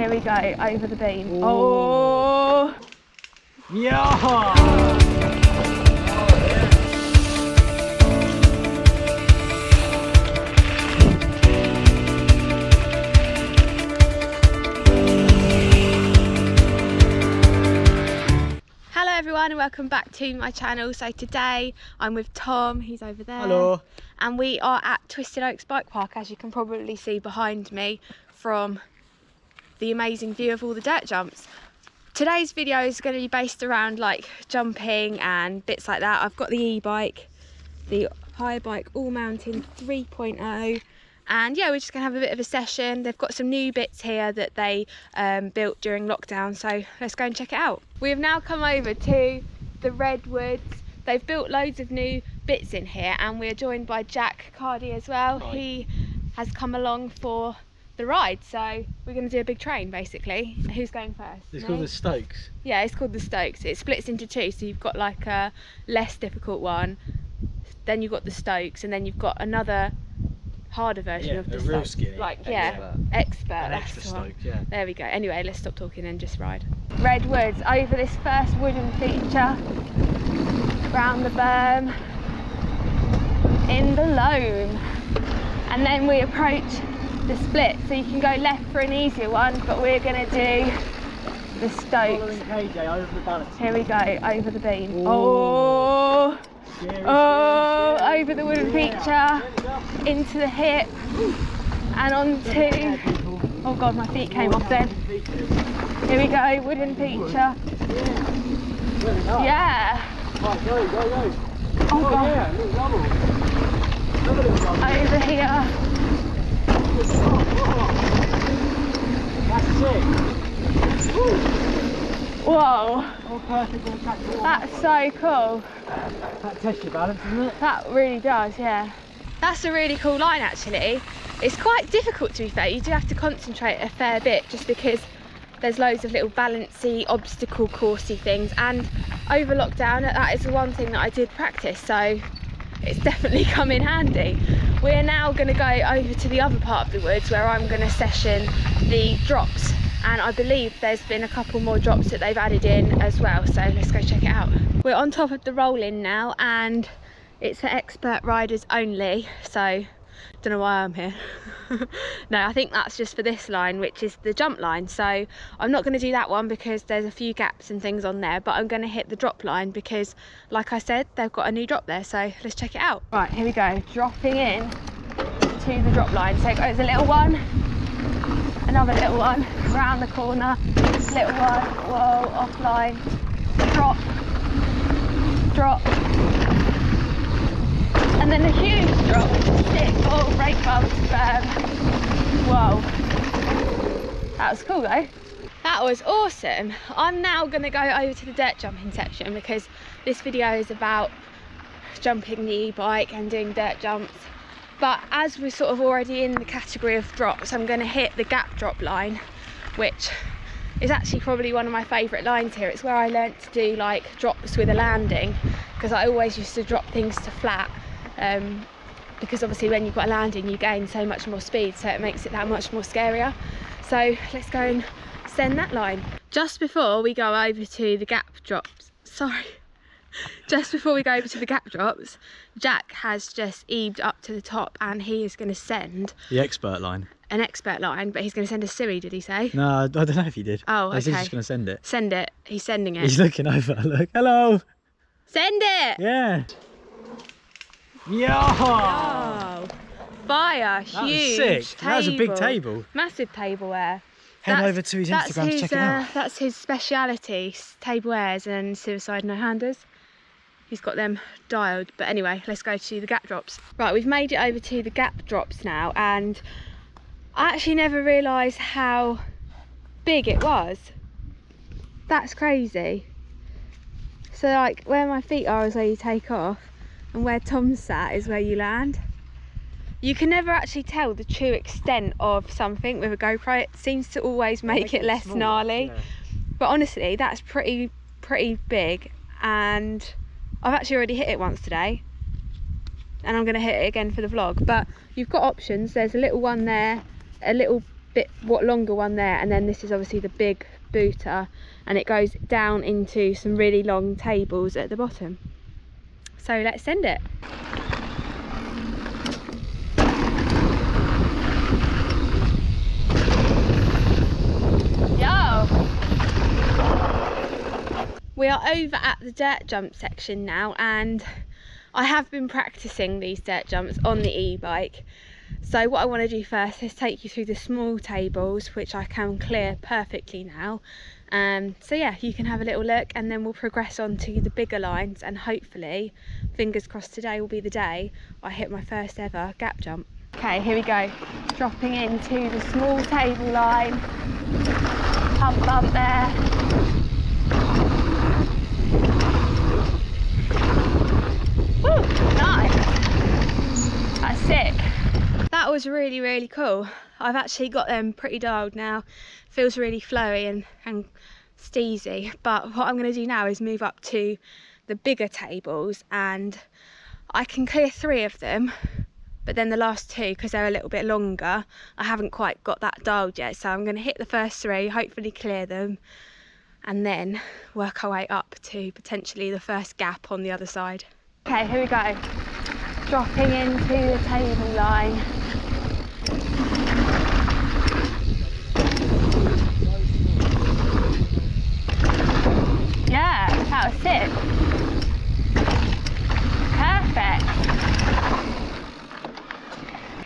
Here we go, over the beam. Oh! Yeah! Hello everyone and welcome back to my channel. So today I'm with Tom, he's over there. Hello. And we are at Twisted Oaks Bikepark, as you can probably see behind me from the amazing view of all the dirt jumps. Today's video is going to be based around like jumping and bits like that. I've got the e-bike, the Haibike ALLMTN 3.0. And yeah, we're just gonna have a bit of a session. They've got some new bits here that they built during lockdown, so let's go and check it out. We have now come over to the Redwoods. They've built loads of new bits in here, and we're joined by Jack Cardy as well. Hi. He has come along for the ride, so we're gonna do a big train basically. Who's going first? It's called the Stokes. Yeah, it's called the Stokes. It splits into two, so you've got like a less difficult one, then you've got the Stokes, and then you've got another harder version of the real Stoke. skinny, like expert. An That's extra the one. Stoke, yeah. There we go. Anyway, let's stop talking and just ride. Redwoods, over this first wooden feature, round the berm, in the loam, and then we approach the split. So you can go left for an easier one, but we're gonna do the Stokes. Following KJ over the balance. Here we go, over the beam. Ooh. Oh! Scary, Oh, scary, over the wooden yeah. feature, into the hip, and onto, oh god, my feet came off then. Here we go, wooden feature. Yeah. Right, go, go, go. Oh god. Yeah, little double. Another little double. Over here. That's sick. Woo. Whoa, All perfect, all catch all. that's so cool. That tests your balance, isn't it? That really does, yeah. That's a really cool line actually. It's quite difficult, to be fair. You do have to concentrate a fair bit just because there's loads of little balancy, obstacle coursey things, and over lockdown that is the one thing that I did practice, so it's definitely come in handy. We're now going to go over to the other part of the woods where I'm going to session the drops, and I believe there's been a couple more drops that they've added in as well, so let's go check it out. We're on top of the roll-in now, and it's for expert riders only, so don't know why I'm here. No, I think that's just for this line, which is the jump line, so I'm not going to do that one because there's a few gaps and things on there, but I'm going to hit the drop line because, like I said, they've got a new drop there, so let's check it out. Right, here we go, dropping in to the drop line. So it goes a little one, another little one, round the corner, little one, whoa, offline, drop, drop, and then a huge drop, sick, oh, brake bumps, whoa, that was cool though. That was awesome. I'm now going to go over to the dirt jumping section because this video is about jumping the e-bike and doing dirt jumps. But as we're sort of already in the category of drops, I'm going to hit the gap drop line, which is actually probably one of my favourite lines here. It's where I learnt to do like drops with a landing, because I always used to drop things to flat, because obviously when you've got a landing you gain so much more speed, so it makes it that much more scarier. So let's go and send that line. Just before we go over to the gap drops, just before we go over to the gap drops, Jack has just eaved up to the top and he is going to send The expert line. an expert line, but he's going to send a Siri, did he say? No, I don't know if he did. Oh, okay. He's just going to send it. Send it. He's sending it. He's looking over. Look, hello. Send it! Yeah. Yeah. Oh, fire, That was huge sick. table. That was a big table. Massive tableware. Head over to his Instagram to check it out. That's his speciality, tablewares and suicide no-handers. He's got them dialed. But anyway, let's go to the gap drops. Right, we've made it over to the gap drops now, and I actually never realised how big it was. That's crazy. So like where my feet are is where you take off, and where Tom's sat is where you land. You can never actually tell the true extent of something with a GoPro. It seems to always make it less smaller, gnarly. yeah. But honestly, that's pretty big, and I've actually already hit it once today, and I'm going to hit it again for the vlog. But you've got options. There's a little one there, a little longer one there, and then this is obviously the big booter, and it goes down into some really long tables at the bottom. So let's send it. We are over at the dirt jump section now, and I have been practicing these dirt jumps on the e-bike. So what I want to do first is take you through the small tables, which I can clear perfectly now. So yeah, you can have a little look, and then we'll progress on to the bigger lines, and hopefully, fingers crossed, today will be the day I hit my first ever gap jump. Okay, here we go. Dropping into the small table line. Pump bump there. Woo, nice. That's sick. That was really, really cool. I've actually got them pretty dialed now. Feels really flowy and steezy. But what I'm going to do now is move up to the bigger tables, and I can clear 3 of them, but then the last 2, because they're a little bit longer, I haven't quite got that dialed yet. So I'm going to hit the first 3, hopefully clear them, and then work our way up to potentially the first gap on the other side. Okay, here we go. Dropping into the table line. Yeah, that was sick. Perfect.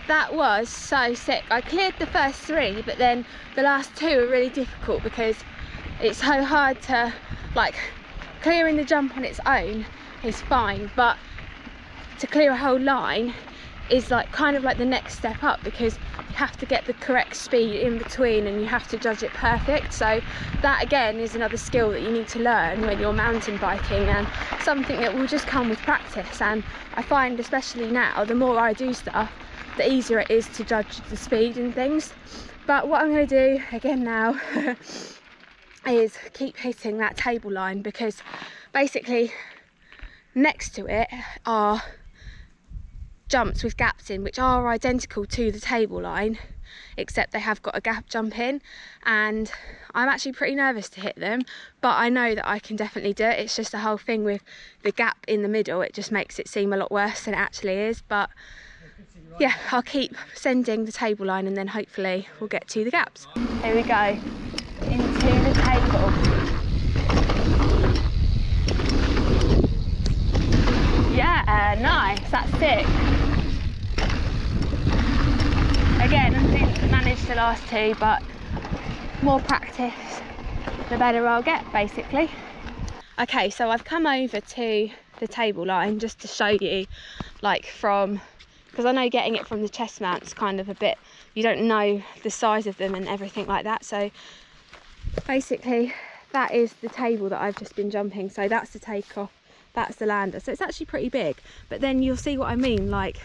That was so sick. I cleared the first 3, but then the last 2 were really difficult because it's so hard to, like, clearing the jump on its own is fine, but to clear a whole line is like kind of like the next step up, because you have to get the correct speed in between and you have to judge it perfect. So that again is another skill that you need to learn when you're mountain biking, and something that will just come with practice. And I find, especially now, the more I do stuff, the easier it is to judge the speed and things. But what I'm going to do again now is keep hitting that table line, because basically next to it are jumps with gaps in, which are identical to the table line, except they have got a gap jump in, and I'm actually pretty nervous to hit them, but I know that I can definitely do it. It's just the whole thing with the gap in the middle, it just makes it seem a lot worse than it actually is. But yeah, I'll keep sending the table line, and then hopefully we'll get to the gaps. Here we go, into the table. Yeah, nice, that's sick. Again, I didn't manage the last 2, but more practice, the better I'll get, basically. Okay, so I've come over to the table line just to show you, like, from, because I know getting it from the chest mount's kind of a bit, you don't know the size of them and everything like that. So basically that is the table that I've just been jumping. So that's the takeoff, that's the lander. So it's actually pretty big, but then you'll see what I mean, like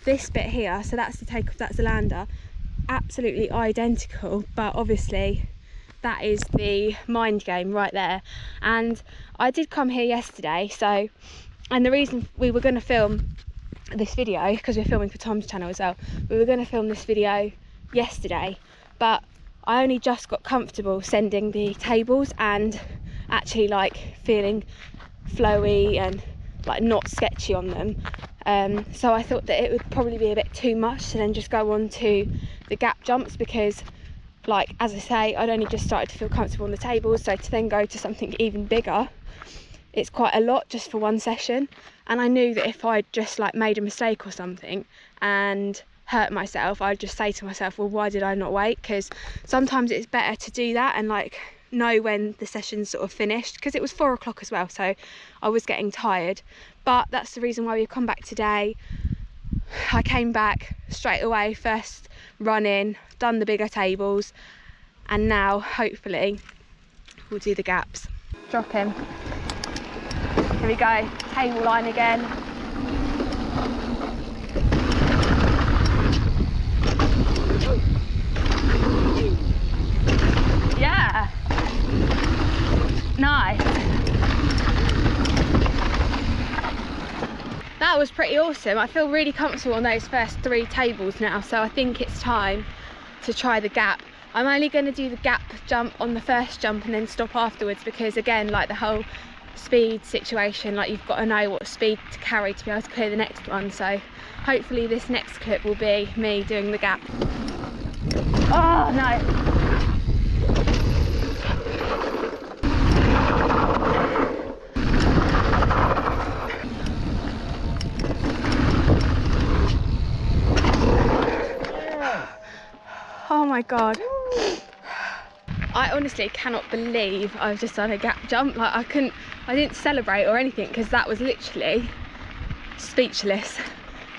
this bit here, so that's the takeoff, that's the lander, absolutely identical, but obviously that is the mind game right there. And I did come here yesterday, so, and the reason we were going to film this video, because we're filming for Tom's channel as well, we were going to film this video yesterday, but I only just got comfortable sending the tables and actually like feeling flowy and like not sketchy on them. So I thought that it would probably be a bit too much to then just go on to the gap jumps, because like, as I say, I'd only just started to feel comfortable on the tables, so to then go to something even bigger, it's quite a lot just for one session. And I knew that if I'd just like made a mistake or something and hurt myself, I'd just say to myself, well, why did I not wait? Because sometimes it's better to do that and like know when the session's sort of finished, because it was 4 o'clock as well, so I was getting tired. But that's the reason why we've come back today. I came back straight away, first run in, done the bigger tables, and now hopefully we'll do the gaps. Drop him. Here we go, table line again. Yeah, nice. That was pretty awesome. I feel really comfortable on those first 3 tables now, so I think it's time to try the gap. I'm only going to do the gap jump on the first jump and then stop afterwards, because again, like the whole speed situation, like you've got to know what speed to carry to be able to clear the next one. So hopefully this next clip will be me doing the gap. Oh no. Oh my god. I honestly cannot believe I've just done a gap jump. Like I didn't celebrate or anything, because that was literally speechless.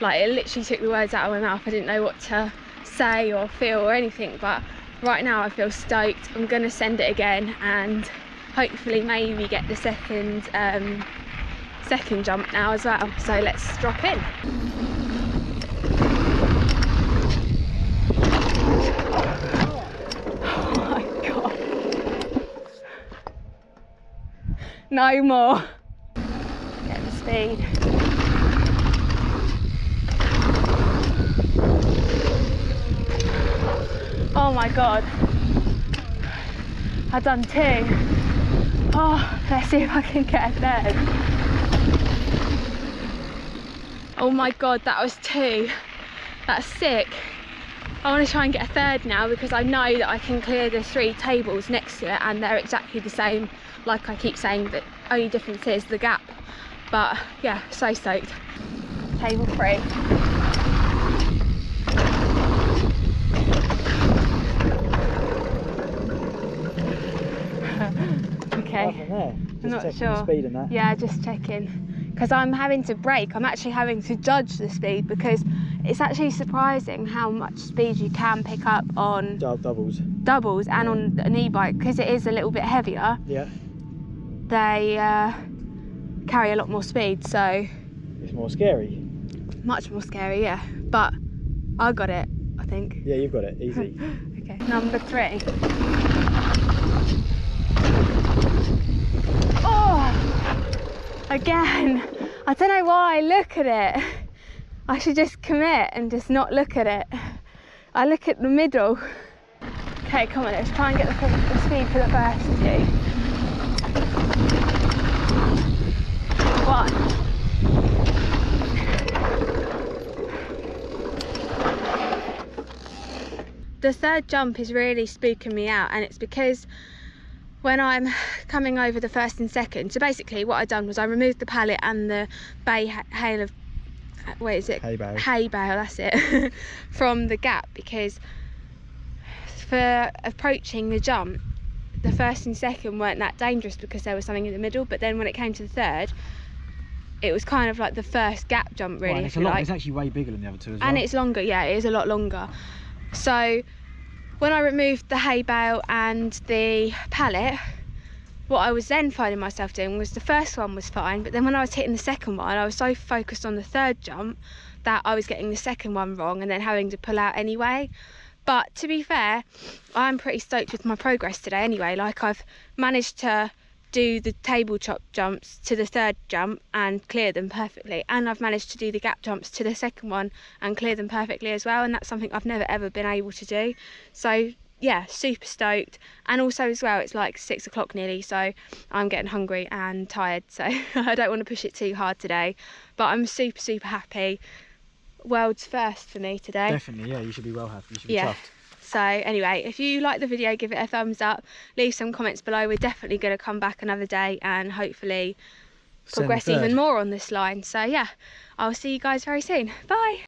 Like it literally took the words out of my mouth. I didn't know what to say or feel or anything, but right now I feel stoked. I'm gonna send it again and hopefully maybe get the second jump now as well. So let's drop in. No more. Get the speed. Oh my god. I've done 2. Oh, let's see if I can get a third. Oh my god, that was 2. That's sick. I want to try and get a third now, because I know that I can clear the 3 tables next to it and they're exactly the same. Like I keep saying, the only difference is the gap. But yeah, so stoked. Table 3. Okay. I'm not sure. Speed in that. Yeah, just checking. Because I'm having to brake. I'm actually having to judge the speed, because it's actually surprising how much speed you can pick up on doubles and on an e-bike, because it is a little bit heavier. Yeah. They carry a lot more speed, so it's more scary. Much more scary, yeah. But I got it, I think. Yeah, you've got it, easy. Okay, number 3. Oh, again. I don't know why I look at it. I should just commit and just not look at it. I look at the middle. Okay, come on, let's try and get the speed for the first 2. 1. The third jump is really spooking me out, and it's because when I'm coming over the first and second, so basically what I've done was I removed the pallet and the hay bale, that's it, from the gap, because for approaching the jump, the first and second weren't that dangerous because there was something in the middle, but then when it came to the third, it was kind of like the first gap jump, really. Right, it's actually way bigger than the other 2 as well. And it's longer, yeah, it is a lot longer. So when I removed the hay bale and the pallet, what I was then finding myself doing was the first one was fine, but then when I was hitting the second one, I was so focused on the third jump that I was getting the second one wrong and then having to pull out anyway. But to be fair, I'm pretty stoked with my progress today anyway. Like, I've managed to do the tabletop jumps to the third jump and clear them perfectly, and I've managed to do the gap jumps to the second one and clear them perfectly as well, and that's something I've never ever been able to do. So yeah, super stoked. And also as well, it's like 6 o'clock nearly, so I'm getting hungry and tired, so I don't want to push it too hard today, but I'm super happy. World's first for me today. Definitely, yeah, you should be well happy. You should be chuffed. So anyway, if you like the video, give it a thumbs up, leave some comments below. We're definitely going to come back another day and hopefully progress even more on this line. So yeah, I'll see you guys very soon. Bye.